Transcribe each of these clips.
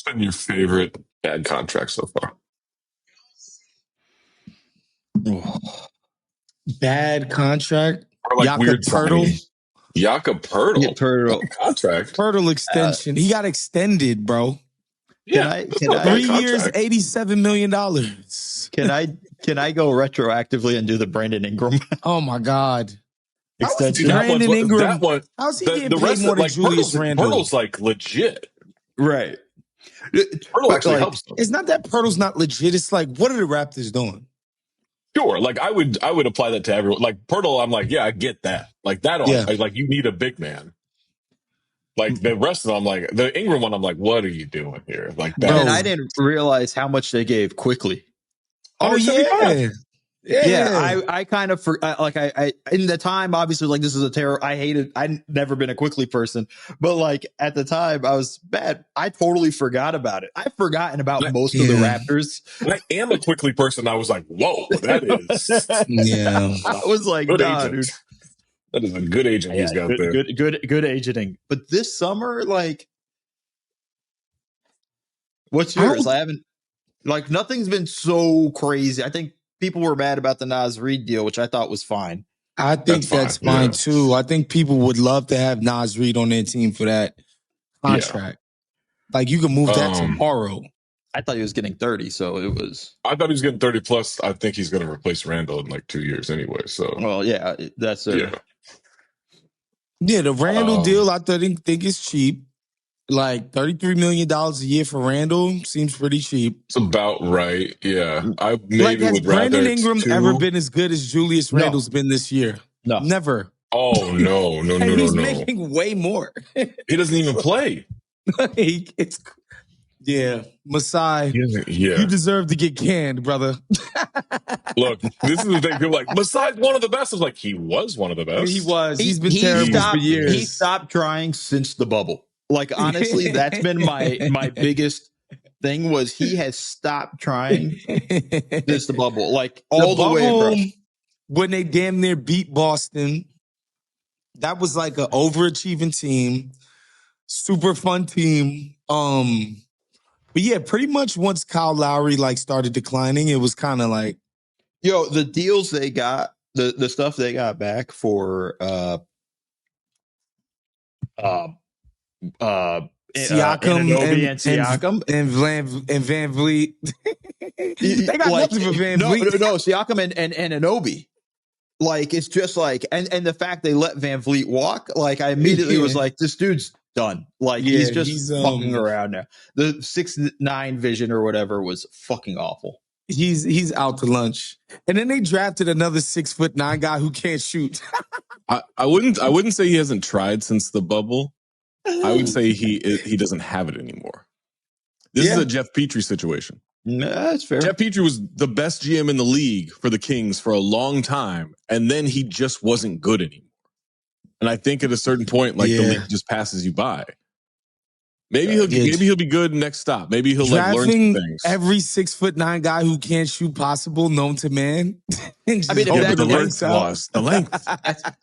been your favorite bad contract so far? Bad contract. Or like Jakob weird Poeltl. signing? Jakob Poeltl. Yeah, Poeltl. Contract. Poeltl extension. He got extended, bro. Can I 3 years, $87 million. Can I go retroactively and do the Brandon Ingram? Oh my God. Extension. Brandon Ingram. How's he getting paid more than like, Julius Randle? Poeltl's like legit. Right. Poeltl actually helps them. It's not that Poeltl's not legit. It's like, what are the Raptors doing? Sure. Like I would apply that to everyone. Like Poeltl, I'm like, yeah, I get that. Like that. Yeah. Like you need a big man. Like the rest of them, I'm like the Ingram one. I'm like, what are you doing here? Like that. And I didn't realize how much they gave quickly. Oh yeah. Yeah, I kind of like I in the time, obviously, like this is a terror. I'd never been a quickly person, but like at the time I was bad. I totally forgot about it. I've forgotten about most of the Raptors. I am a quickly person. I was like, whoa, that is. Yeah. I was like, good nah, agent. dude. That is a good agent he's got there. Good agenting. But this summer, like, what's yours? I haven't, like, nothing's been so crazy. I think people were mad about the Nas Reed deal, which I thought was fine. I think that's fine too. I think people would love to have Nas Reed on their team for that contract. Yeah. Like you can move that tomorrow. I thought he was getting 30, so it was. I thought he was getting 30 plus. I think he's going to replace Randall in like 2 years anyway. So, well, yeah, that's yeah. The Randall deal, I think is cheap. Like $33 million a year for Randall seems pretty cheap. It's about right. Yeah, I maybe has would rather. Brandon Ingram ever been as good as Julius Randle's been this year? No, never. Oh no! He's making way more. He doesn't even play. Masai. Yeah, you deserve to get canned, brother. Look, this is the thing. People are like, Masai's one of the best. I was like, he was one of the best. He was. He's been terrible for years. He stopped trying since the bubble. Like, honestly, that's been my biggest thing was he has stopped trying since the bubble. Like, all the way across. When they damn near beat Boston, that was like an overachieving team. Super fun team. But yeah, pretty much once Kyle Lowry like started declining, it was kind of like, the deals they got, the stuff they got back for Siakam and Van Vliet. They got nothing for Van Vliet. No, Siakam and Anunoby. Like, it's just like, and the fact they let Van Vliet walk, like, I immediately was like, this dude's done. Like, he's just fucking around now. The 6'9" vision or whatever was fucking awful. He's out to lunch. And then they drafted another 6'9" guy who can't shoot. I wouldn't say he hasn't tried since the bubble. I would say he doesn't have it anymore. This is a Jeff Petrie situation. No, that's fair. Jeff Petrie was the best GM in the league for the Kings for a long time, and then he just wasn't good anymore. And I think at a certain point, like the league just passes you by. Maybe he'll be good next stop. Maybe he'll like learn some things. Every 6'9" guy who can't shoot possible known to man. I mean, the length loss. The length.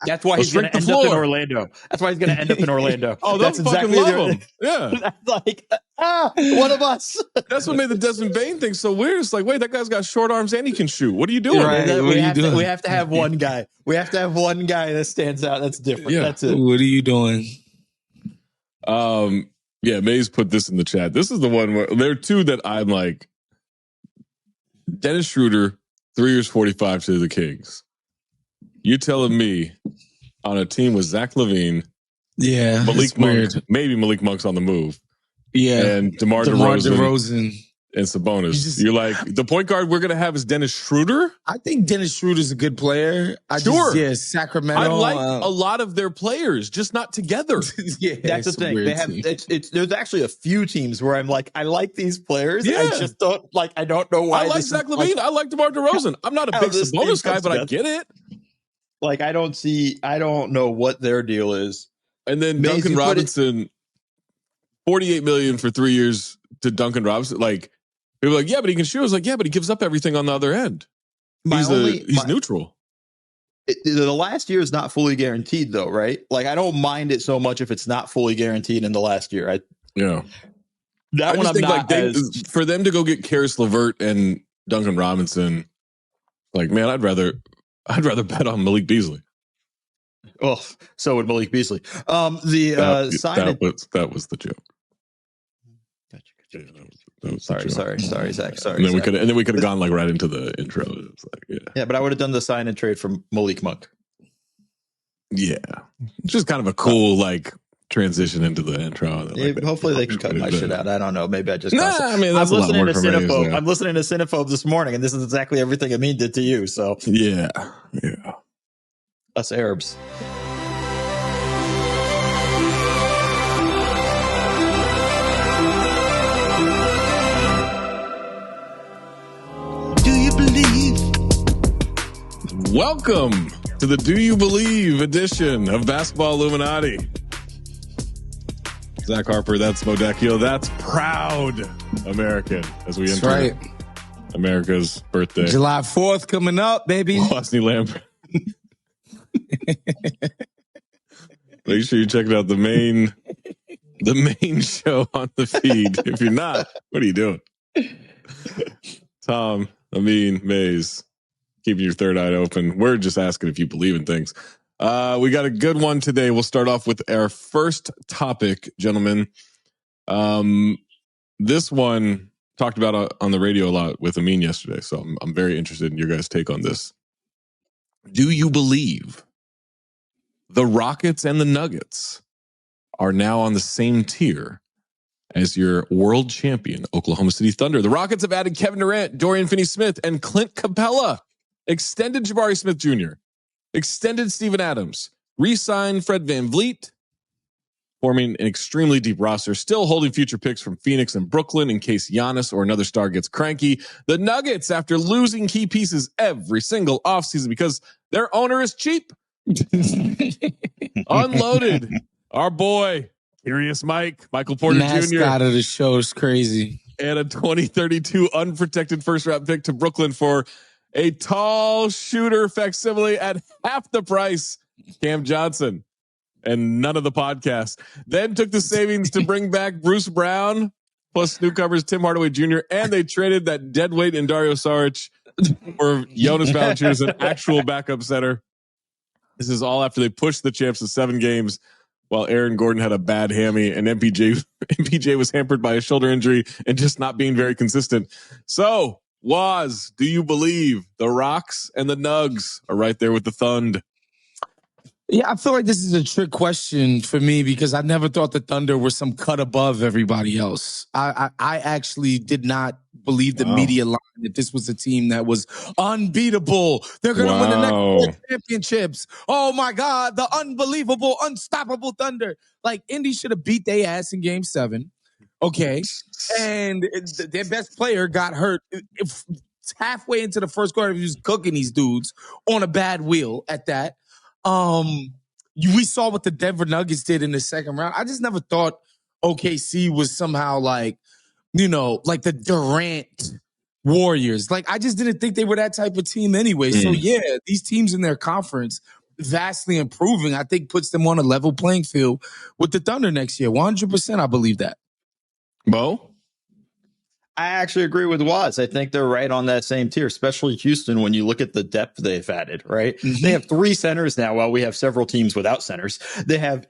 That's why he's going to end up in Orlando. That's why he's going to end up in Orlando. Oh, that's exactly love him. Yeah. That's like, one of us. That's what made the Desmond Bane thing so weird. It's like, wait, that guy's got short arms and he can shoot. What are you doing? Right. We have to have one guy. We have to have one guy that stands out. That's different. Yeah. That's it. What are you doing? Yeah, Maze put this in the chat. This is the one where there are two that I'm like. Dennis Schroeder, 3 years, 45 to the Kings. You telling me on a team with Zach LaVine, Malik Monk, maybe Malik Monk's on the move, and DeMar DeRozan and Sabonis. You're like, the point guard we're going to have is Dennis Schroeder? I think Dennis Schroeder's a good player. Sacramento. I like a lot of their players, just not together. That's the thing. They have there's actually a few teams where I'm like, I like these players. I just don't like. I don't know why. I like Zach LaVine. I like DeMar DeRozan. I'm not a big Sabonis guy, but I get it. Like, I don't know what their deal is. And then Duncan Robinson, $48 million for 3 years to Duncan Robinson. Like, they were like, yeah, but he can shoot. I was like, yeah, but he gives up everything on the other end. He's neutral. The last year is not fully guaranteed, though, right? Like, I don't mind it so much if it's not fully guaranteed in the last year. That one I'm not for them to go get Karis LeVert and Duncan Robinson. Like, man, I'd rather bet on Malik Beasley. Oh, so would Malik Beasley. That was the joke. Sorry, Zach. Sorry. And then we could have gone like right into the intro. It was like, yeah, but I would have done the sign and trade from Malik Monk. Yeah, just kind of a cool like transition into the intro. Hopefully they can cut my shit out. I don't know. Maybe I just. I mean, that's I'm listening to Cinephobe. I'm listening to Cinephobe this morning, and this is exactly everything Amin did to you. So yeah. Us Arabs. Do you believe? Welcome to the Do You Believe edition of Basketball Illuminati. Zach Harper, that's Mo Dakhil, that's proud American as we enter America's birthday. July 4th coming up, baby. Wosny Lambre. Make sure you check out the main show on the feed. If you're not, what are you doing? Tom, Amin, Mays, keeping your third eye open. We're just asking if you believe in things. We got a good one today. We'll start off with our first topic, gentlemen. This one talked about on the radio a lot with Amin yesterday, so I'm very interested in your guys' take on this. Do you believe the Rockets and the Nuggets are now on the same tier as your world champion Oklahoma City Thunder? The Rockets have added Kevin Durant, Dorian Finney-Smith, and Clint Capella, extended Jabari Smith Jr., extended Steven Adams, re-signed Fred VanVleet, forming an extremely deep roster, still holding future picks from Phoenix and Brooklyn in case Giannis or another star gets cranky. The Nuggets, after losing key pieces every single offseason because their owner is cheap, unloaded our boy, Curious Michael Porter Jr. Mascot of the show is crazy. And a 2032 unprotected first round pick to Brooklyn for a tall shooter facsimile at half the price, Cam Johnson, and none of the podcasts. Then took the savings to bring back Bruce Brown, plus newcomers Tim Hardaway Jr., and they traded that deadweight in Dario Saric for Jonas Valanciunas, an actual backup center. This is all after they pushed the champs to 7 games while Aaron Gordon had a bad hammy and MPJ was hampered by a shoulder injury and just not being very consistent. So, Woz, do you believe the Rocks and the Nugs are right there with the Thund? Yeah, I feel like this is a trick question for me because I never thought the Thunder were some cut above everybody else. I actually did not believe the media line that this was a team that was unbeatable. They're going to win the next 4 championships. Oh my God, the unbelievable, unstoppable Thunder. Like, Indy should have beat their ass in Game 7. Okay. And their best player got hurt halfway into the first quarter. He was cooking these dudes on a bad wheel at that. We saw what the Denver Nuggets did in the second round. I just never thought OKC was somehow like the Durant Warriors. Like, I just didn't think they were that type of team anyway. So yeah, these teams in their conference vastly improving, I think puts them on a level playing field with the Thunder next year. 100%, I believe that. Bo? I actually agree with Woz. I think they're right on that same tier, especially Houston when you look at the depth they've added, right? Mm-hmm. They have 3 centers now while we have several teams without centers. They have,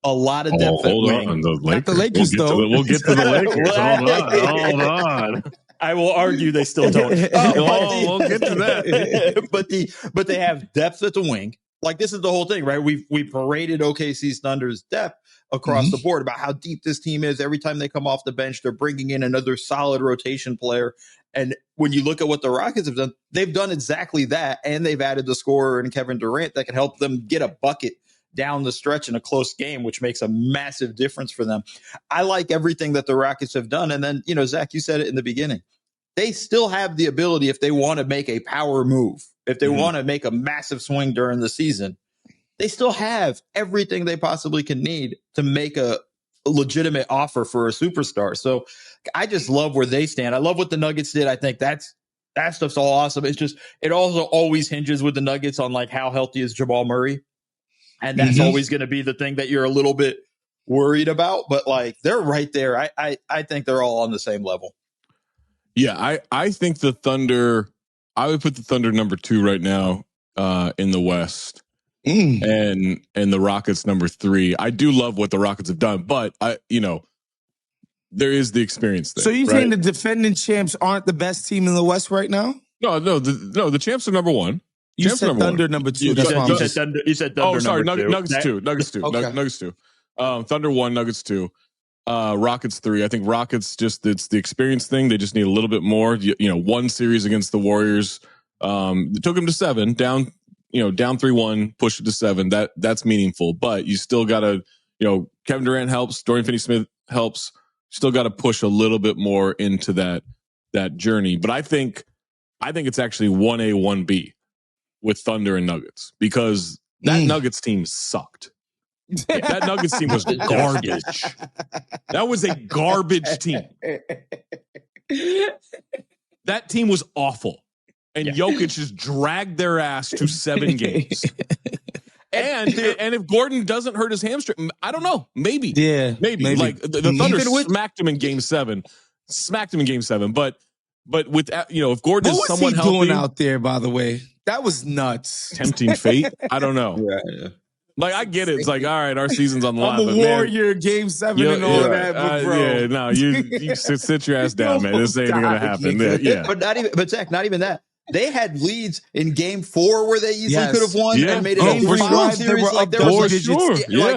a lot of depth at wing. Not the Lakers, we'll get to the Lakers. Hold on. I will argue they still don't. We'll get to that. But they have depth at the wing. Like, this is the whole thing, right? We paraded OKC's Thunder's depth across the board about how deep this team is. Every time they come off the bench, they're bringing in another solid rotation player. And when you look at what the Rockets have done, they've done exactly that. And they've added the scorer in Kevin Durant that can help them get a bucket down the stretch in a close game, which makes a massive difference for them. I like everything that the Rockets have done. And then, Zach, you said it in the beginning. They still have the ability, if they want to make a power move, if they want to make a massive swing during the season, they still have everything they possibly can need to make a legitimate offer for a superstar. So I just love where they stand. I love what the Nuggets did. I think that stuff's all awesome. It's just, it also always hinges with the Nuggets on like how healthy is Jamal Murray. And that's always going to be the thing that you're a little bit worried about, but like they're right there. I think they're all on the same level. Yeah, I think the Thunder, I would put the Thunder number 2 right now in the West. And the Rockets number 3. I do love what the Rockets have done, but there is the experience there. So you're saying the defending champs aren't the best team in the West right now? No, the champs are number 1. You said Thunder number 2. That's why you said Thunder. Oh, sorry, number 2. Nuggets 2. Nuggets 2. Okay. Nuggets 2. Thunder 1, Nuggets 2. Rockets 3. I think Rockets it's the experience thing. They just need a little bit more. One series against the Warriors. It took them to 7, down 3-1, push it to 7. That's meaningful, but you still gotta, Kevin Durant helps, Dorian Finney-Smith helps. Still got to push a little bit more into that journey. But I think it's actually 1A, 1B with Thunder and Nuggets, because that Nuggets team sucked. That Nuggets team was garbage. That was a garbage team. That team was awful. And Jokic just dragged their ass to 7 games. And if Gordon doesn't hurt his hamstring, I don't know. Maybe. Yeah. Maybe. Like the Thunder smacked him in game 7. But with if Gordon is somewhat healthy. What was he doing out there, by the way? That was nuts. Tempting fate? I don't know. Yeah. Like, I get it. It's like, all right, our season's on the line. I'm a warrior, game 7 and all that, but bro. Yeah, no, you sit your ass down, man. This ain't gonna happen. Yeah. But Zach, not even that. They had leads in game 4 where they easily could have won and made it a 3-1 series. Like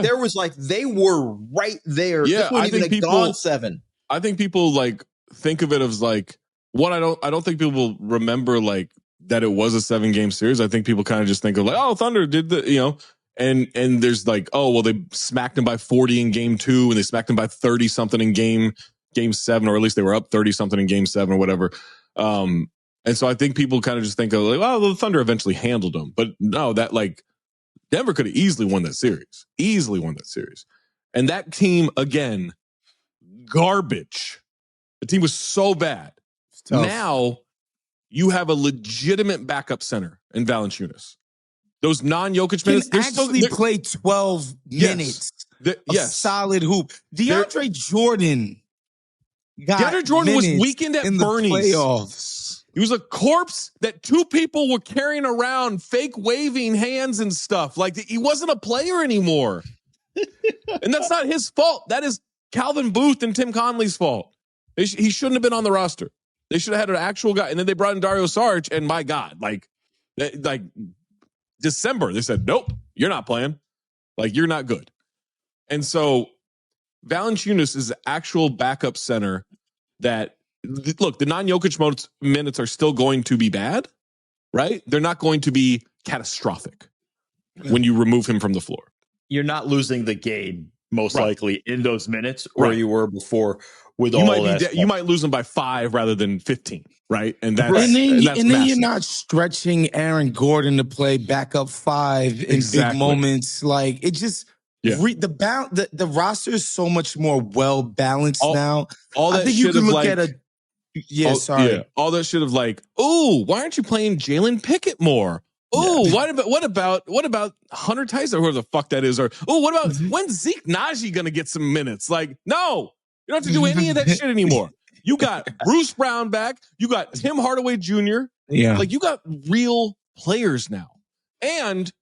there was they were right there. Yeah, this wasn't even gone 7. I think people like think of it as like what I don't think people remember like that it was a 7-game series. I think people kind of just think of like, oh, Thunder did the and there's like, oh well, they smacked them by 40 in game 2 and they smacked them by 30 something in game 7, or at least they were up 30 something in game 7 or whatever. And so I think people kind of just think of like, well, the Thunder eventually handled them. But no, that like Denver could have easily won that series. And that team, again, garbage. The team was so bad. Now you have a legitimate backup center in Valanciunas. Those non-Jokic minutes. They actually played 12 minutes of solid hoop. DeAndre Jordan was weakened at Bernie's. Playoffs. He was a corpse that 2 people were carrying around, fake waving hands and stuff. Like, he wasn't a player anymore. And that's not his fault. That is Calvin Booth and Tim Conley's fault. He shouldn't have been on the roster. They should have had an actual guy. And then they brought in Dario Saric, and my God, like December, they said, nope, you're not playing. Like, you're not good. And so Valanciunas is the actual backup center that, look, the non-Jokic minutes are still going to be bad, right? They're not going to be catastrophic when you remove him from the floor. You're not losing the game, most likely, in those minutes where you were before with all that. You might lose them by 5 rather than 15, right? And that's then you're not stretching Aaron Gordon to play backup 5 in big moments. Like, it just... Yeah. The roster is so much more well balanced now. I think you could look at a all that should have like, oh, why aren't you playing Jalen Pickett more? Oh, what about Hunter Tyson, whoever the fuck that is? Or what about when's Zeke Naji gonna get some minutes? Like, no, you don't have to do any of that shit anymore. You got Bruce Brown back. You got Tim Hardaway Jr. Yeah, like you got real players now, and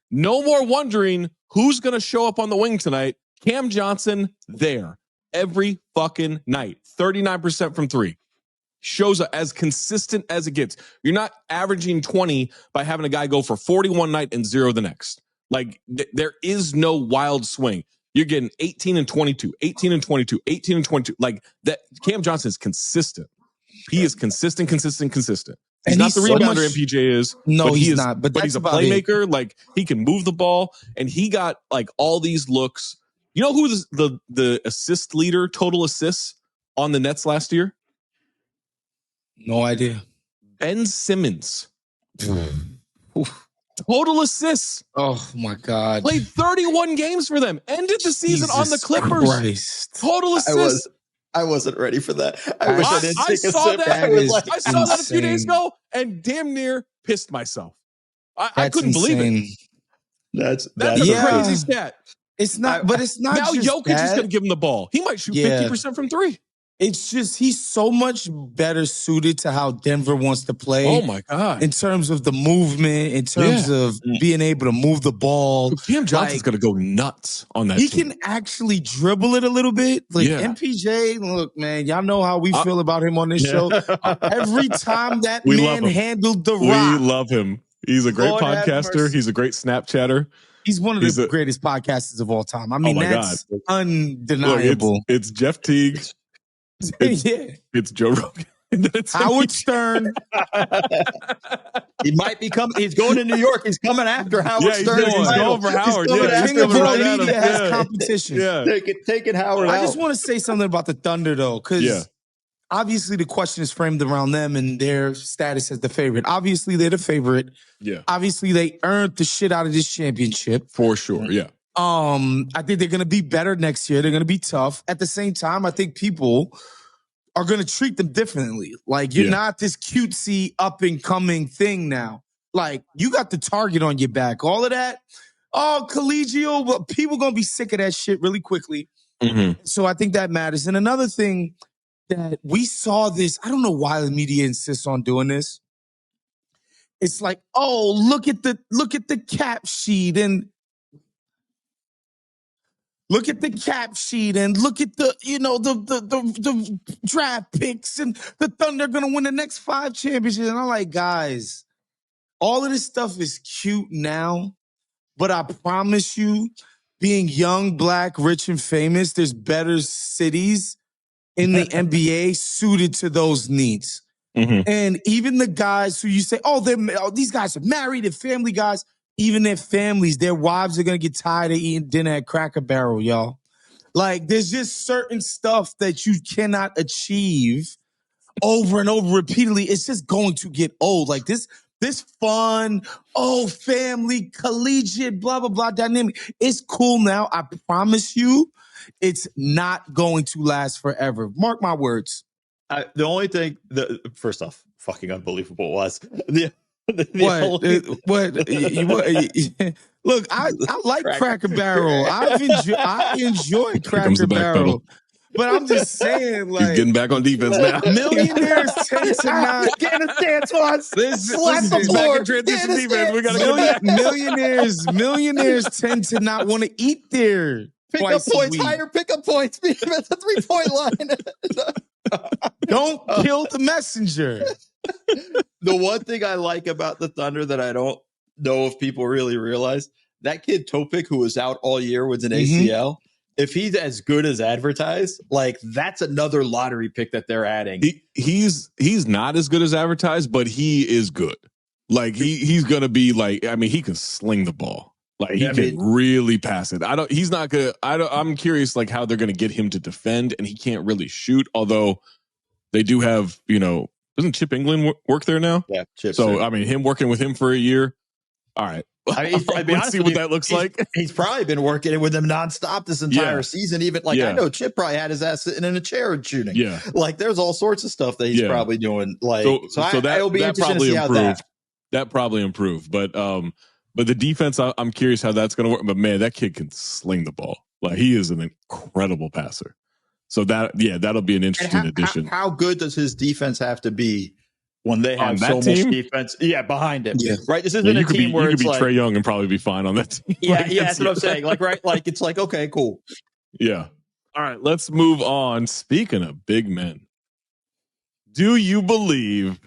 no more wondering who's going to show up on the wing tonight. Cam Johnson there every fucking night. 39% from 3. Shows up as consistent as it gets. You're not averaging 20 by having a guy go for 41 night and 0 the next. Like there is no wild swing. You're getting 18 and 22, 18 and 22, 18 and 22. Like that. Cam Johnson is consistent. He is consistent. He's not the rebounder MPJ is. No, he's not. But he's a playmaker. Like he can move the ball, and he got like all these looks. You know who the assist leader, total assists on the Nets last year? No idea. Ben Simmons. Total assists. Oh my God. Played 31 games for them. Ended the season on the Clippers. Christ. Total assists. I wasn't ready for that. I wish I didn't take a sip. I saw that a few days ago and damn near pissed myself. I couldn't believe it. That's a crazy stat. It's not, but it's not now just Jokic is going to give him the ball. He might shoot 50% from three. It's just he's so much better suited to how Denver wants to play. Oh, my God. In terms of the movement, in terms of being able to move the ball. Cam Johnson's going to go nuts on that He team. can actually dribble it a little bit. Like MPJ, look, man, y'all know how we feel about him on this show. Every time that man handled the rock. We love him. He's a great podcaster. He's a great Snapchatter. He's one of the greatest podcasters of all time. I mean, that's undeniable. Look, it's Jeff Teague. It's Joe Rogan. It's Howard Stern. He might be coming. He's going to New York. He's coming after Howard Stern. He's going for Howard. King of all media has competition. Taking Howard out. I just want to say something about the Thunder, though, because obviously the question is framed around them and their status as the favorite. Obviously, they're the favorite. Yeah. Obviously, they earned the shit out of this championship. For sure, yeah. I think they're going to be better next year. They're going to be tough. At the same time, I think people are going to treat them differently. Like, you're not this cutesy up-and-coming thing now. Like, you got the target on your back. All of that, collegial, well, people going to be sick of that shit really quickly. Mm-hmm. So I think that matters. And another thing that we saw this, I don't know why the media insists on doing this. It's like, look at the cap sheet and look at the cap sheet and look at the, the draft picks and the Thunder are going to win the next 5 championships. And I'm like, guys, all of this stuff is cute now, but I promise you, being young, black, rich, and famous, there's better cities in the NBA suited to those needs. Mm-hmm. And even the guys who you say, these guys are married and family guys, even their families, their wives are going to get tired of eating dinner at Cracker Barrel, y'all. Like, there's just certain stuff that you cannot achieve over and over repeatedly. It's just going to get old. Like, this fun, family, collegiate, blah, blah, blah dynamic. It's cool now. I promise you, it's not going to last forever. Mark my words. The only thing, first off, fucking unbelievable was Look, I like Cracker Barrel. I enjoy Cracker Barrel. But I'm just saying, like, he's getting back on defense now. Millionaires tend to not get a stance on. Slap the floor. Back in transition defense. We gotta go. Millionaires tend to not want to eat there. Pickup points, higher pickup points. That's a 3-point line. Don't kill the messenger. The one thing I like about the Thunder that I don't know if people really realize, that kid Topic, who was out all year with an ACL, if he's as good as advertised, like, that's another lottery pick that they're adding. He's not as good as advertised, but he is good. Like, he's gonna be like, I mean, he can sling the ball. Like, he can really pass it. I'm curious, like, how they're gonna get him to defend, and he can't really shoot, although they do have, doesn't Chip England work there now? Yeah, Chip. So, I mean, him working with him for a year. All right. Let's see what that looks like. He's probably been working with him nonstop this entire season. Even I know Chip probably had his ass sitting in a chair and shooting. Yeah. Like, there's all sorts of stuff that he's probably doing. Like, it'll be interesting to see how that probably improved. But the defense, I'm curious how that's going to work. But man, that kid can sling the ball. Like, he is an incredible passer. So that'll be an interesting addition. How good does his defense have to be when they have so much defense? Yeah, behind him. Yeah. Right. This isn't a team where it's like Trae Young and probably be fine on that team. Yeah, that's what I'm saying. Like, right? Like, it's like, okay, cool. Yeah. All right, let's move on. Speaking of big men, do you believe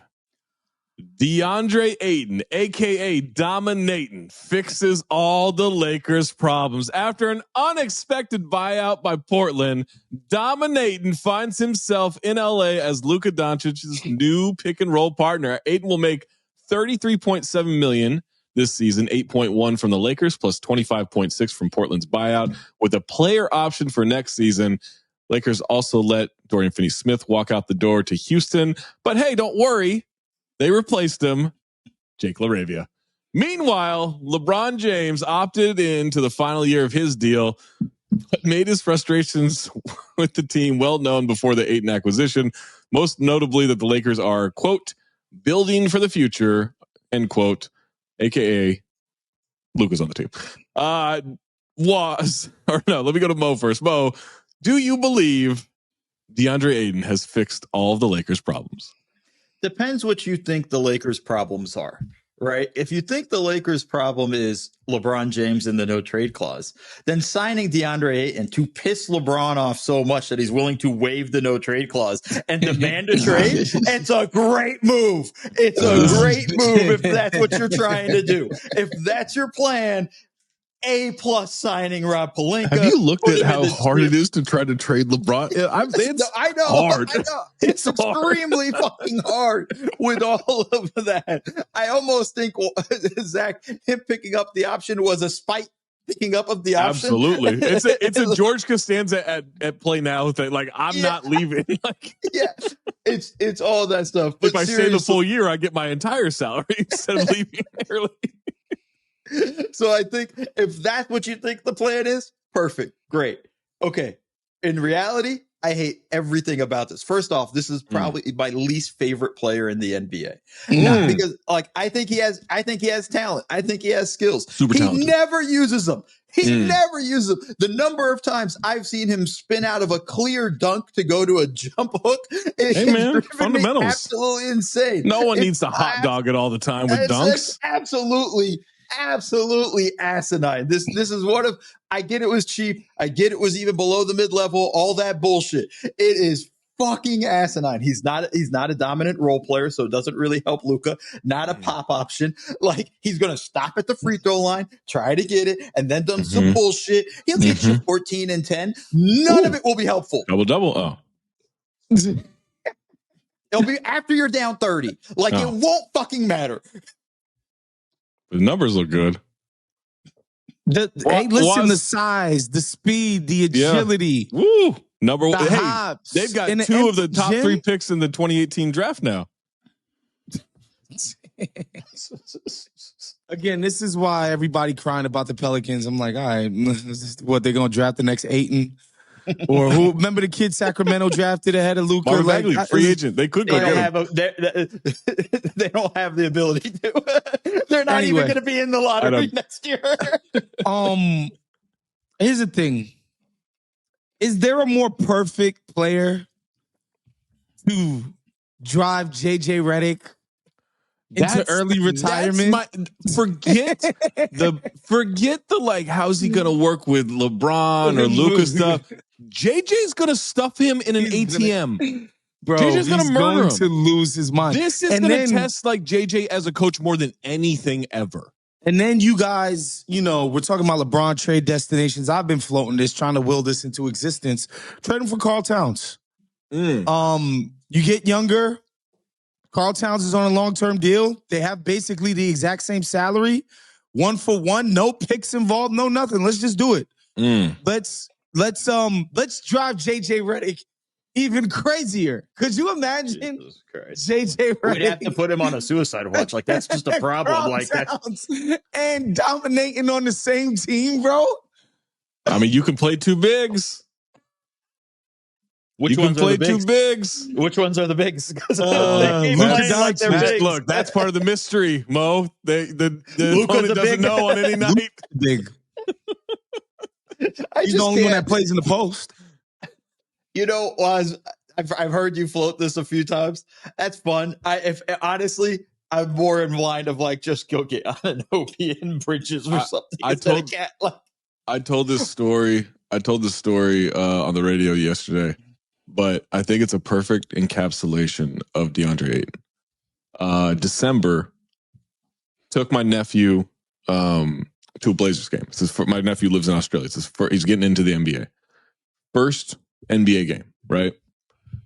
Deandre Ayton, aka DominAYTON, fixes all the Lakers' problems? After an unexpected buyout by Portland, DominAYTON finds himself in LA as Luka Doncic's new pick and roll partner. Ayton will make $33.7 million this season, 8.1 from the Lakers, plus 25.6 from Portland's buyout, with a player option for next season. Lakers also let Dorian Finney-Smith walk out the door to Houston, but hey, don't worry. They replaced him, Jake LaRavia. Meanwhile, LeBron James opted into the final year of his deal, but made his frustrations with the team well known before the Ayton acquisition, most notably that the Lakers are, quote, building for the future, end quote, a.k.a. Luka's on the team. let me go to Mo first. Mo, do you believe Deandre Ayton has fixed all of the Lakers' problems? Depends what you think the Lakers' problems are, right? If you think the Lakers' problem is LeBron James and the no trade clause, then signing Deandre Ayton to piss LeBron off so much that he's willing to waive the no trade clause and demand a trade, it's a great move. It's a great move if that's what you're trying to do. If that's your plan, A+ signing Rob Pelinka. Have you looked at how hard it is to try to trade LeBron? I know. Hard. I know. It's extremely fucking hard with all of that. I almost think, Zach, him picking up the option was a spite picking up of the option. Absolutely. It's a George Costanza at play now thing. Like, I'm not leaving. Like, it's all that stuff. But if I stay the full year, I get my entire salary instead of leaving early. So I think if that's what you think the plan is, perfect. Great. Okay. In reality, I hate everything about this. First off, this is probably my least favorite player in the NBA. Not because I think he has talent. I think he has skills. Super talented. He never uses them. He never uses them. The number of times I've seen him spin out of a clear dunk to go to a jump hook is fundamentals. Absolutely insane. No one needs to hot dog it all the time with dunks. Absolutely asinine. This is one of, I get it was cheap. I get it was even below the mid-level, all that bullshit. It is fucking asinine. He's not a dominant role player, so it doesn't really help Luka. Not a pop option. Like, he's going to stop at the free throw line, try to get it, and then done some bullshit. He'll get you 14 and 10. None of it will be helpful. Double. Oh. It'll be after you're down 30. Like, it won't fucking matter. The numbers look good. The size, the speed, the agility. Yeah. Woo! Number one. Hey, hops. they've got two of the top 3 picks in the 2018 draft now. Again, this is why everybody crying about the Pelicans. I'm like, all right, what, they're going to draft the next Ayton? Or who? Remember the kid Sacramento drafted ahead of Luka? Marvin Bagley, free agent. They could go get him. They don't have the ability to. They're not even going to be in the lottery next year. Here's the thing. Is there a more perfect player to drive JJ Redick into early retirement? Forget the like, how's he gonna work with LeBron or Luka stuff? JJ's gonna stuff him in an ATM. Bro, JJ's gonna murder him. To lose his mind. This is gonna test like JJ as a coach more than anything ever. And then you guys, we're talking about LeBron trade destinations. I've been floating this, trying to will this into existence. Trading for Karl Towns. You get younger. Karl Towns is on a long-term deal. They have basically the exact same salary. 1-for-1, no picks involved, no nothing. Let's just do it. Let's drive JJ Redick even crazier. Could you imagine JJ Redick? We'd have to put him on a suicide watch. Like, that's just a problem. Like that. And dominating on the same team, bro. I mean, you can play 2 bigs. Which ones are the two bigs? Which ones are the bigs? Look, that's part of the mystery, Mo. The opponent doesn't know on any night. Big. He's the only one that plays in the post. I've heard you float this a few times. That's fun. Honestly, I'm more in line of like, just go get Anunoby and Bridges or something. I told this story. On the radio yesterday, but I think it's a perfect encapsulation of Deandre Ayton. December, took my nephew to a Blazers game. My nephew lives in Australia. He's getting into the NBA. First NBA game, right?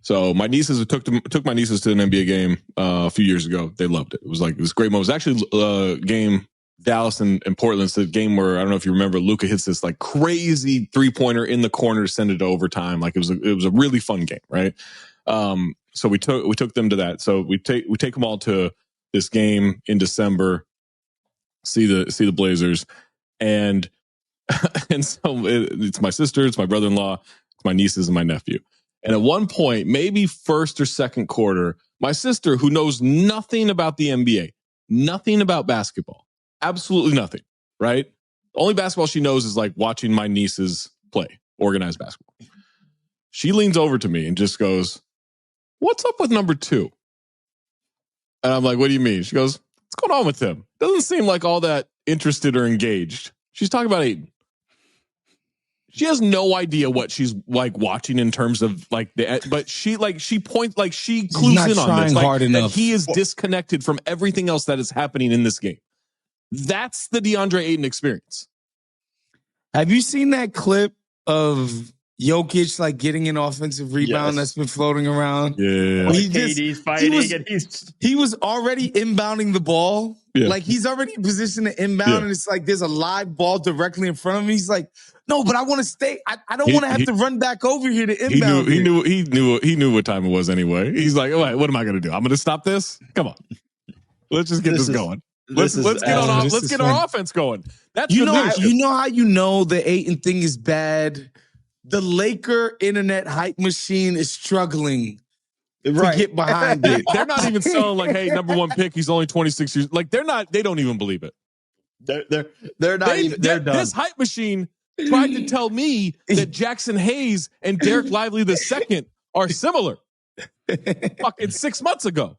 So my nieces took my nieces to an NBA game a few years ago. They loved it. It was like this great moment. It was actually a game, Dallas and Portland. It's the game where, I don't know if you remember, Luka hits this like crazy 3-pointer in the corner to send it to overtime. Like, it was a really fun game, right? So we took them to that. So we take them all to this game in December, see the Blazers, and so it's my sister, it's my brother-in-law, it's my nieces and my nephew. And at one point, maybe first or second quarter, my sister, who knows nothing about the NBA, nothing about basketball, absolutely nothing, right? The only basketball she knows is like watching my nieces play organized basketball. She leans over to me and just goes, "What's up with number 2?" And I'm like, "What do you mean?" She goes, "What's going on with him? Doesn't seem like all that interested or engaged." She's talking about Ayton. She has no idea what she's like watching in terms of like but she points, like she clues in on this, like, hard enough. that he is disconnected from everything else that is happening in this game. That's the Deandre Ayton experience. Have you seen that clip of Jokic like getting an offensive rebound that's been floating around? Yeah. KD's fighting he was already inbounding the ball. Yeah. Like he's already in position to inbound, and it's like there's a live ball directly in front of him. He's like, "No, but I want to stay. I don't want to have to run back over here to inbound." He knew what time it was anyway. He's like, "All right, what am I going to do? I'm going to stop this? Come on. Let's just get this going. Let's get our offense going." That's you know how you know the Ayton thing is bad. The Laker internet hype machine is struggling to get behind it. They're not even selling like, "Hey, number 1 pick. He's only 26 years." Like they're not. They don't even believe it. They're not even. They're done. This hype machine tried to tell me that Jackson Hayes and Derek Lively II are similar. Fucking 6 months ago.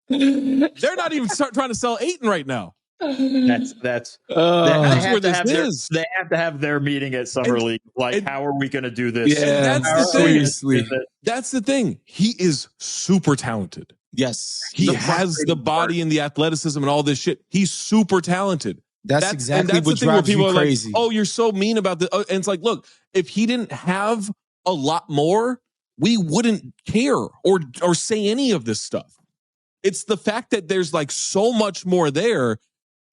They're not even trying to sell Ayton right now. That's where this is. They have to have their meeting at Summer League. Like, how are we going to do this? Yeah, that's the thing. He is super talented. Yes, he has the body and the athleticism and all this shit. He's super talented. That's exactly what drives you crazy. Like, "Oh, you're so mean about this." And it's like, look, if he didn't have a lot more, we wouldn't care or say any of this stuff. It's the fact that there's like so much more there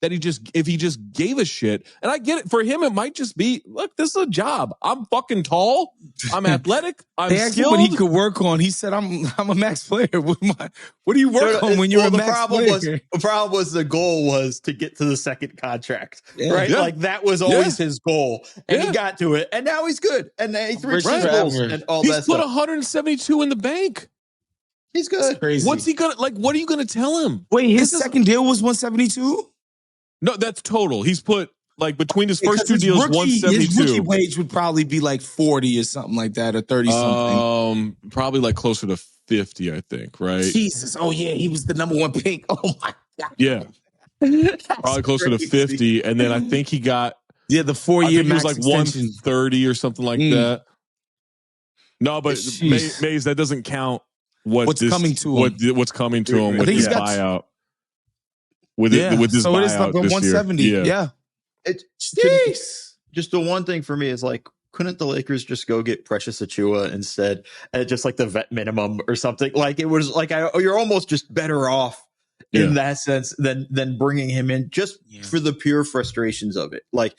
that if he just gave a shit. And I get it. For him, it might just be, look, this is a job. I'm fucking tall. I'm athletic. I'm skilled. What he could work on. He said, I'm a max player. What do you work on when you're a max player? The problem was the goal was to get to the second contract, right? Yeah. Like that was always his goal. And he got to it. And now he's good. And he threw goals and all that stuff. He's put 172 in the bank. He's good. Crazy. What's he gonna like? What are you gonna tell him? Wait, his second deal was 172? No, that's total. He's put like between his first 2 deals, 172. His rookie wage would probably be like 40 or something like that, or 30 something. Probably like closer to 50, I think. Right? Jesus. Oh yeah, he was the number 1 pick. Oh my god. Yeah. Probably closer to 50, and then I think he got the 4-year max was like extension. 130 or something like that. No, but Maze, that doesn't count. What's coming to him? What's coming to him with his buyout? With this so buyout, it is like 170. Yeah. Just the one thing for me is like, couldn't the Lakers just go get Precious Achiuwa instead at just like the vet minimum or something? Like it was like you're almost just better off in that sense than bringing him in just for the pure frustrations of it. Like,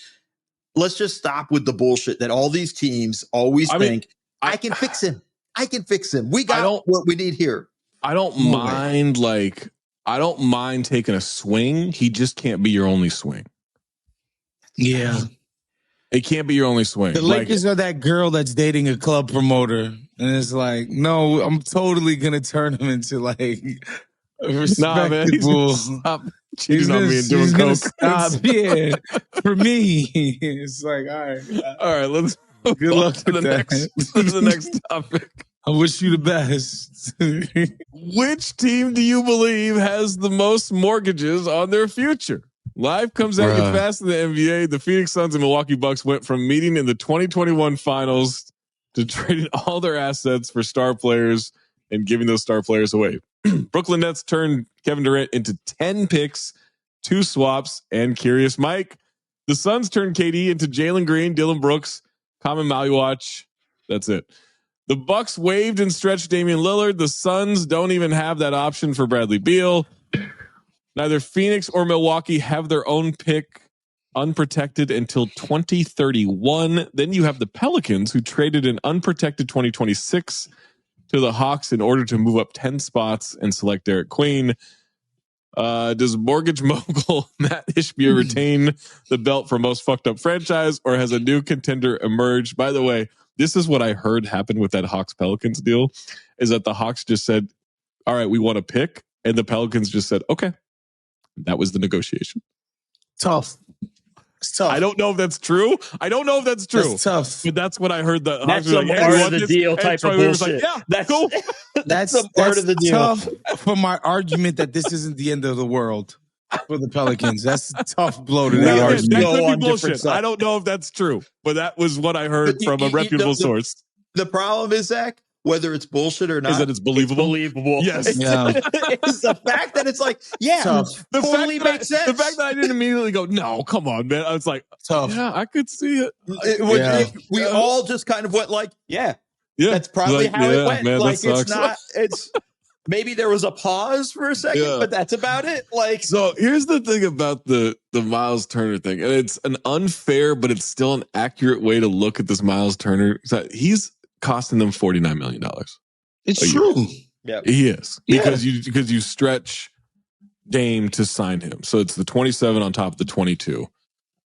let's just stop with the bullshit that all these teams always think I can fix him. I can fix him. We got what we need here. I don't mind I don't mind taking a swing. He just can't be your only swing. Yeah. It can't be your only swing. The Lakers are that girl that's dating a club promoter. And it's like, no, I'm totally going to turn him into like a respectable. He's not being doing coke. Stop. Yeah. For me, it's like, all right. Let's good luck to the next topic. I wish you the best. Which team do you believe has the most mortgages on their future? Live comes at you fast in the NBA. The Phoenix Suns and Milwaukee Bucks went from meeting in the 2021 finals to trading all their assets for star players and giving those star players away. Brooklyn Nets turned Kevin Durant into 10 picks, 2 swaps, and Curious Mike. The Suns turned KD into Jalen Green, Dylan Brooks, Common Maluach. That's it. The Bucks waived and stretched Damian Lillard. The Suns don't even have that option for Bradley Beal. Neither Phoenix or Milwaukee have their own pick unprotected until 2031. Then you have the Pelicans, who traded an unprotected 2026 to the Hawks in order to move up 10 spots and select Derek Queen. Does mortgage mogul Matt Ishbia retain the belt for most fucked up franchise, or has a new contender emerged? By the way, this is what I heard happen with that Hawks Pelicans deal, is that the Hawks just said, all right, we want a pick. And the Pelicans just said, okay. That was the negotiation. Tough. I don't know if that's true. That's tough. But that's what I heard. That's some part of the deal type of bullshit. Like, yeah, cool. That's some part of the deal. Tough for my argument that this isn't the end of the world for the Pelicans. That's a tough blow to that argument. That could be bullshit. I don't know if that's true, but that was what I heard from a reputable source. The problem is, Zach, whether it's bullshit or not, is that it's believable. Yes. It's the fact that it's like, totally makes sense. The fact that I didn't immediately go, no, come on, man. I was like, tough. Yeah, I could see it. We all just kind of went like, that's probably how it went. Man, like, it's maybe there was a pause for a second, but that's about it. Like, so here's the thing about the Miles Turner thing, and it's an unfair, but it's still an accurate way to look at this Miles Turner. He's costing them $49 million. It's true. Yeah, he is because you stretch Dame to sign him, so it's the 27 on top of the 22,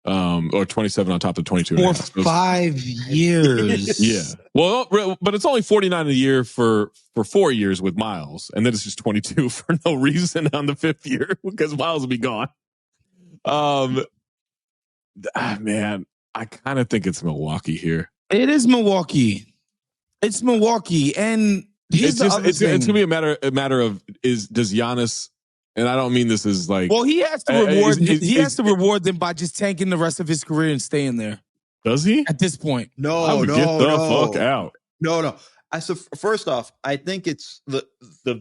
or 27 on top of 22 for 5 years. Yeah, well, but it's only 49 a year for 4 years with Miles, and then it's just 22 for no reason on the 5th year because Miles will be gone. Man, I kind of think it's Milwaukee here. It is Milwaukee. It's Milwaukee, and it's gonna be a matter of does Giannis, and I don't mean this as like, well, he has to reward has to reward them by just tanking the rest of his career and staying there. Does he at this point? No, get the fuck out. No. So first off, I think it's the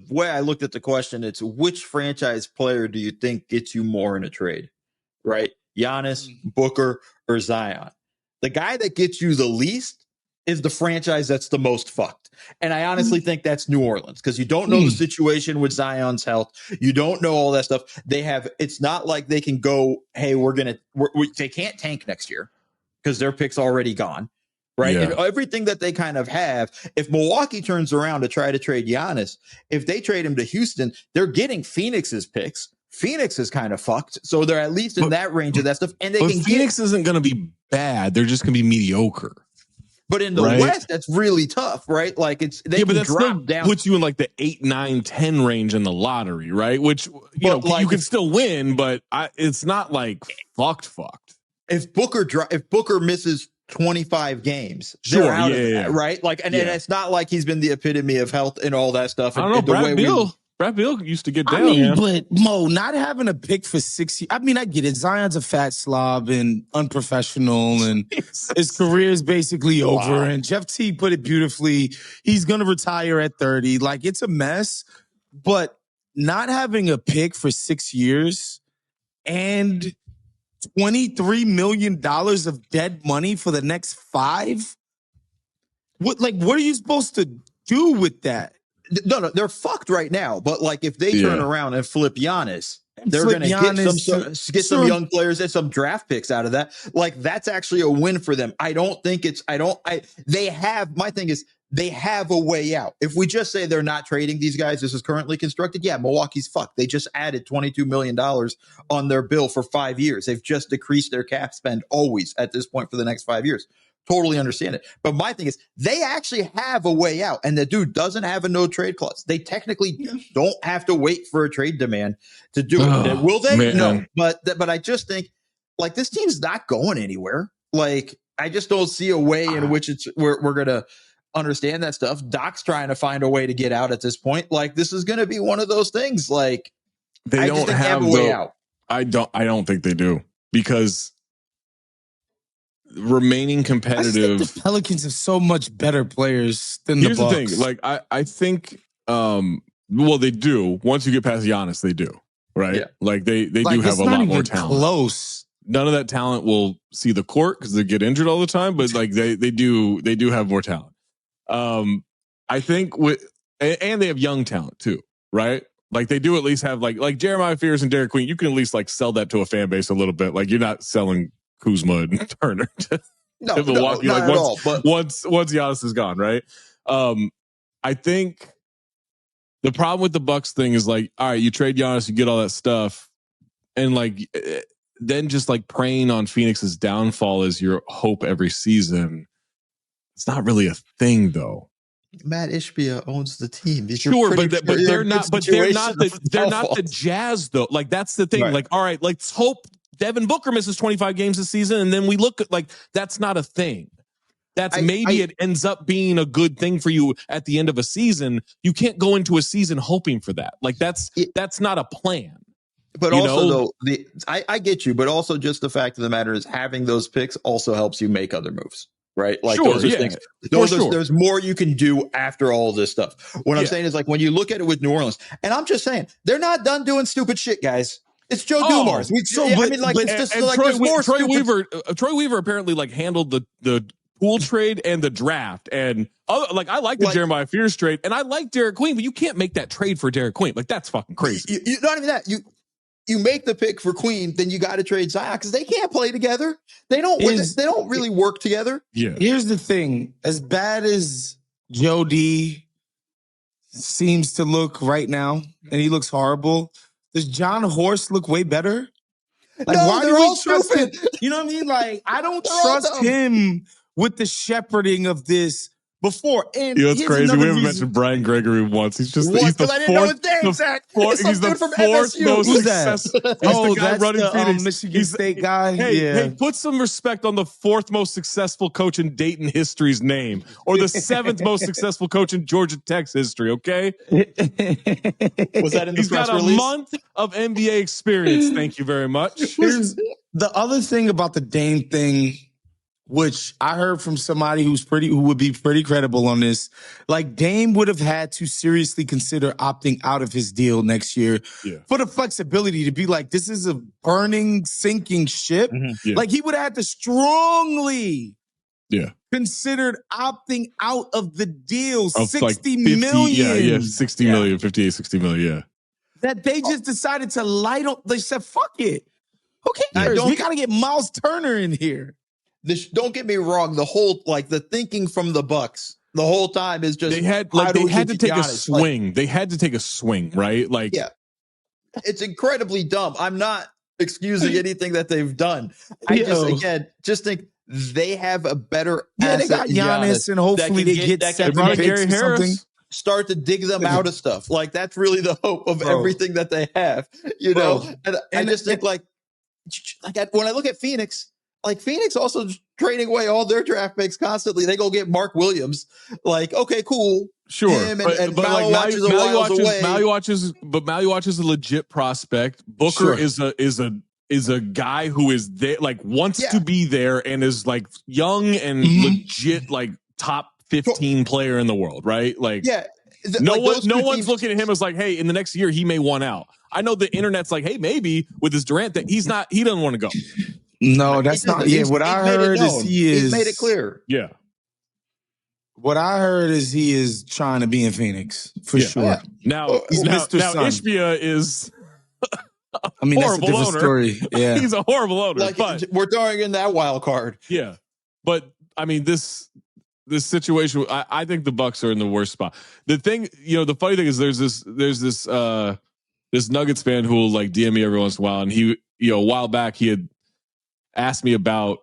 way I looked at the question. It's which franchise player do you think gets you more in a trade, right? Giannis, Booker, or Zion? The guy that gets you the least is the franchise that's the most fucked. And I honestly think that's New Orleans because you don't know the situation with Zion's health. You don't know all that stuff. It's not like they can go, hey, they can't tank next year because their pick's already gone, right? Yeah. And everything that they kind of have, if Milwaukee turns around to try to trade Giannis, if they trade him to Houston, they're getting Phoenix's picks. Phoenix is kind of fucked. So they're at least in that range of that stuff. And Phoenix isn't going to be bad. They're just going to be mediocre. But in the West, that's really tough, right? Like but that still down. Puts you in like the 8, 9, 10 range in the lottery, right? Which you can still win, but it's not like fucked. If Booker misses 25 games, sure, right? Like, and it's not like he's been the epitome of health and all that stuff. I don't know, Brad Beal used to get down. I mean, but Mo, not having a pick for 6 years. I mean, I get it. Zion's a fat slob and unprofessional, and his career is basically over. And Jeff T put it beautifully. He's going to retire at 30. Like, it's a mess. But not having a pick for 6 years and $23 million of dead money for the next 5? What are you supposed to do with that? No, they're fucked right now. But like, if they turn around and flip Giannis, they're going to get some young players and some draft picks out of that. Like, that's actually a win for them. My thing is they have a way out. If we just say they're not trading these guys, this is currently constructed. Yeah, Milwaukee's fucked. They just added $22 million on their bill for 5 years. They've just decreased their cap spend always at this point for the next 5 years. Totally understand it. But my thing is they actually have a way out, and the dude doesn't have a no trade clause. They technically don't have to wait for a trade demand to do it. Will they? Man. No. But I just think like this team's not going anywhere. Like, I just don't see a way in which we're going to understand that stuff. Doc's trying to find a way to get out at this point. Like, this is going to be one of those things. Like, they don't have a way out. I don't think they do, because remaining competitive. The Pelicans have so much better players than the Bucks. Here's the thing. Like, I think, well, they do. Once you get past Giannis, they do. Right? Yeah. Like, they do have a lot more talent. Close. None of that talent will see the court because they get injured all the time, but like they do have more talent. I think and they have young talent too, right? Like, they do at least have like Jeremiah Fears and Derek Queen. You can at least like sell that to a fan base a little bit. Like, you're not selling Kuzma and Turner to Milwaukee. Not at all, but once Giannis is gone, right? I think the problem with the Bucks thing is like, all right, you trade Giannis, you get all that stuff, and like then just like preying on Phoenix's downfall as your hope every season. It's not really a thing, though. Matt Ishbia owns the team. Sure, but they're not. But they're not the Jazz, though. Like, that's the thing. Right. Like, all right, let's hope Devin Booker misses 25 games this season, and then we look at like that's not a thing. That's it ends up being a good thing for you at the end of a season. You can't go into a season hoping for that. Like that's not a plan. But also, though, I get you, but also just the fact of the matter is having those picks also helps you make other moves, right? Like those are things. There's more you can do after all this stuff. What I'm saying is like when you look at it with New Orleans, and I'm just saying they're not done doing stupid shit, guys. It's Joe Dumars. Troy Weaver apparently like handled the pool trade and the draft, and I like the Jeremiah Fears trade, and I like Derek Queen, but you can't make that trade for Derek Queen. Like that's fucking crazy. Not even that. You make the pick for Queen, then you got to trade Zion because they can't play together. They don't really work together. Yeah. Here's the thing: as bad as Joe D seems to look right now, and he looks horrible, does John Horst look way better? Like, no, why do we trust him? You know what I mean? Like, I don't trust him with the shepherding of this before. And it's crazy. We haven't mentioned Brian Gregory once. He's just he's the fourth most successful. Oh, that's the Michigan State guy. Hey, put some respect on the fourth most successful coach in Dayton history's name, or the seventh most successful coach in Georgia Tech's history. Okay, was that in the He's got a month of NBA experience. Thank you very much. Here's the other thing about the Dame thing, which I heard from somebody who would be pretty credible on this. Like Dame would have had to seriously consider opting out of his deal next year for the flexibility to be like, this is a burning, sinking ship. Mm-hmm. Yeah. Like he would have had to strongly considered opting out of the deal. Of 60 like 50, million. 60 million, 58, 60 million, That they just decided to light on. They said, fuck it. Who cares? We got to get Miles Turner in here. Don't get me wrong. The whole the thinking from the Bucks the whole time is just they had to take a swing. They had to take a swing, right? Like it's incredibly dumb. I'm not excusing anything that they've done. I just think they have a better asset. They got Giannis, and hopefully they get Gary Harris. Start to dig them out of stuff. Like that's really the hope of everything that they have. You know, and I just think when I look at Phoenix. Like Phoenix also trading away all their draft picks constantly. They go get Mark Williams. Like, okay, cool. Sure. Him and Maliwatch is a while away. Maliwatch is a legit prospect. Booker is a guy who is there, like wants to be there and is like young and legit, like top 15 player in the world, right? Like no one's looking at him as like, hey, in the next year he may want out. I know the internet's like, hey, maybe with his Durant that he doesn't want to go. No, that's not. Yeah, what I heard is he's made it clear. Yeah. What I heard is he is trying to be in Phoenix for sure. Yeah. Now Ishbia is. I mean, that's a different story. Yeah, he's a horrible owner. But we're throwing in that wild card. Yeah, but I mean this situation. I think the Bucks are in the worst spot. The thing, the funny thing is, there's this Nuggets fan who will like DM me every once in a while, and he, a while back he had asked me about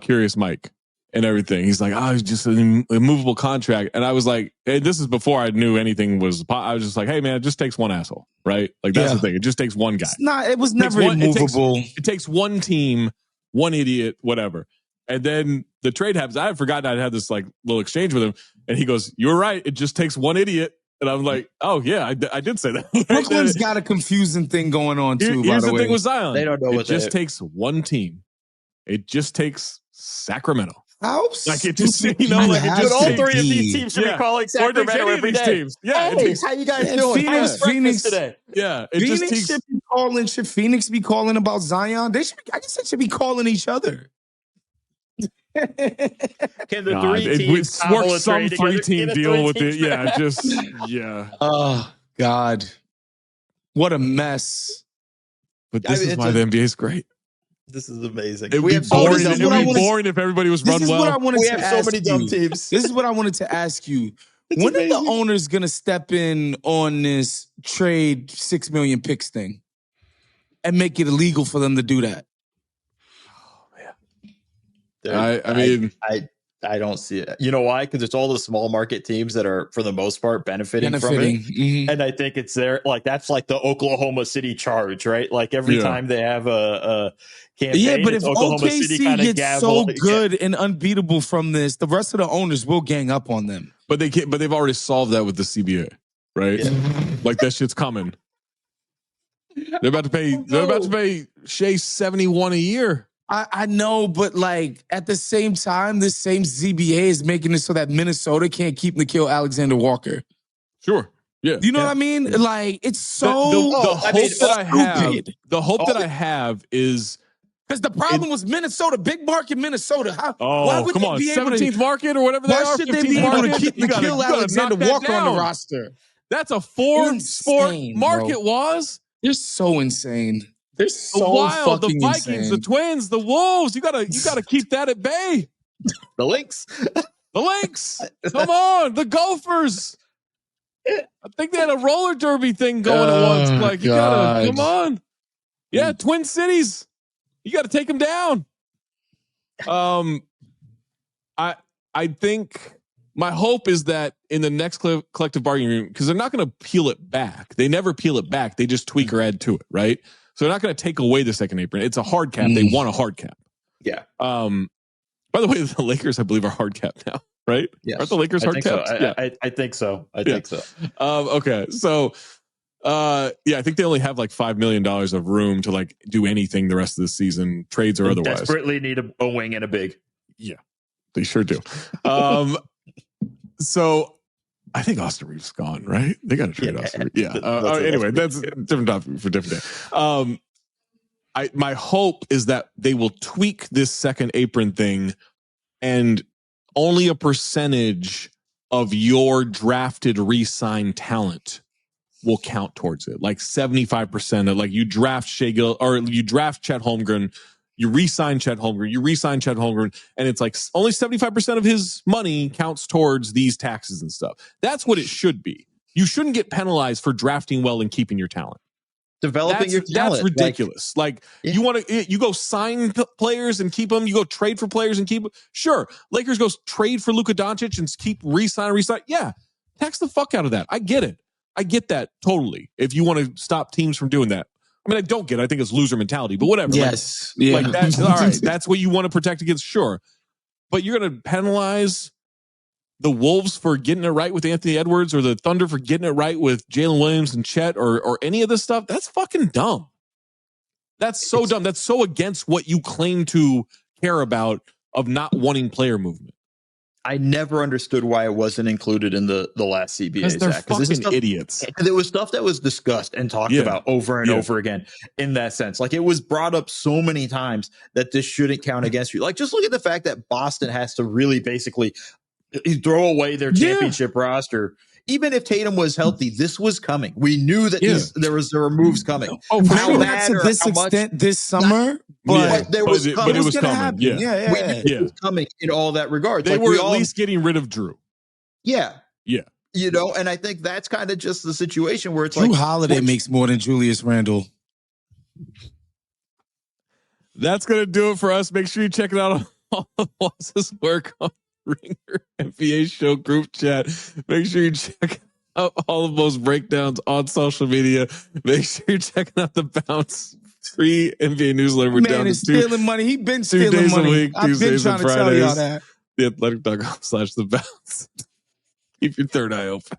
Curious Mike and everything. He's like, it's just an immovable contract. And I was like, and this is before I knew anything was, I was just like, hey man, it just takes one asshole, right? Like that's the thing. It just takes one guy. It was never immovable. It takes one team, one idiot, whatever. And then the trade happens. I had forgotten I'd had this like little exchange with him. And he goes, you're right. It just takes one idiot. And I'm like, oh yeah, I did say that. Brooklyn's got a confusing thing going on too. Here's by the way, thing with Zion. They don't know it just takes one team. It just takes Sacramento. How? Like it just, all three of these teams should be calling Sacramento every day. Teams. Yeah, hey, how you guys doing? Phoenix today. Yeah, Phoenix should be calling. Should Phoenix be calling about Zion? I guess they should be calling each other. Can the three teams work some 3-team deal with it? Yeah, Oh God, what a mess! But this is why the NBA is great. This is amazing. It'd be boring if everybody was run well. We have so many dumb teams. This is what I wanted to ask you. When are the owners going to step in on this trade 6 million picks thing and make it illegal for them to do that? Oh man. I mean, I don't see it. You know why? Because it's all the small market teams that are, for the most part, benefiting from it. Mm-hmm. And I think it's there. Like, that's like the Oklahoma City Charge, right? Like, every time they have a campaign, yeah, but if Oklahoma OKC City gets so good and unbeatable from this, the rest of the owners will gang up on them. But they can't. But they've already solved that with the CBA, right? Yeah. Like, that shit's coming. They're about to pay. They're about to pay Shea $71 a year. I know, but like at the same time, this same CBA is making it so that Minnesota can't keep Nickeil Alexander-Walker. Sure. Yeah. You know what I mean? Like, it's so the hope that I have is because the problem was Minnesota, big market Minnesota. Why would come on, 17th market or whatever they are. Why should they be able to keep Nickeil Alexander-Walker on the roster? That's a 4-sport market, Waz. You're so insane. They're so Wild, fucking the Vikings, insane. the Twins, the Wolves. You gotta keep that at bay. The Lynx. Come on, the Gophers. I think they had a roller derby thing going at once. Like, you gotta come on. Yeah, Twin Cities. You gotta take them down. I think my hope is that in the next collective bargaining agreement, because they're not going to peel it back. They never peel it back. They just tweak or add to it, right? So they're not going to take away the second apron. It's a hard cap. They want a hard cap. Yeah. By the way, the Lakers, I believe, are hard cap now, right? Yes. Aren't the Lakers hard cap? So. Yeah. I think so. I think so. Okay. So, I think they only have like $5 million of room to like do anything the rest of the season, trades or otherwise. Desperately need a wing and a big. Yeah, they sure do. So I think Austin Reeves is gone, right? They got to trade Austin Reeves. Yeah. Anyway, that's a different topic for a different day. My hope is that they will tweak this second apron thing, and only a percentage of your drafted re-signed talent will count towards it. Like 75% of, like, you draft Shea Gill, or you draft Chet Holmgren, you re-sign Chet Holmgren, and it's like only 75% of his money counts towards these taxes and stuff. That's what it should be. You shouldn't get penalized for drafting well and keeping your talent. Developing your talent. That's ridiculous. You go sign players and keep them. You go trade for players and keep them. Sure. Lakers go trade for Luka Doncic and keep re-sign. Yeah. Tax the fuck out of that. I get it. I get that totally. If you want to stop teams from doing that. I mean, I don't get it. I think it's loser mentality, but whatever. Yes. Like that's all right. That's what you want to protect against. Sure. But you're going to penalize the Wolves for getting it right with Anthony Edwards, or the Thunder for getting it right with Jalen Williams and Chet, or any of this stuff. That's fucking dumb. That's so dumb. That's so against what you claim to care about of not wanting player movement. I never understood why it wasn't included in the last CBA. Because they're fucking idiots. There was stuff that was discussed and talked about over and over again in that sense. Like, it was brought up so many times that this shouldn't count against you. Like, just look at the fact that Boston has to really basically throw away their championship roster. Even if Tatum was healthy, this was coming. We knew that there were moves coming. Oh, how bad to this extent this summer, but it was coming. Happen. We knew it was coming in all that regard. They were at least getting rid of Drew. Yeah. Yeah. You know, and I think that's kind of just the situation where it's Drew Holiday makes more than Julius Randle. That's going to do it for us. Make sure you check it out on all of Waz's work on Ringer NBA show group chat. Make sure you check out all of those breakdowns on social media. Make sure you're checking out the Bounce free NBA newsletter. We're down to stealing money. He's been stealing money. A week, I've been trying to tell y'all that. TheAthletic.com/theBounce. Keep your third eye open.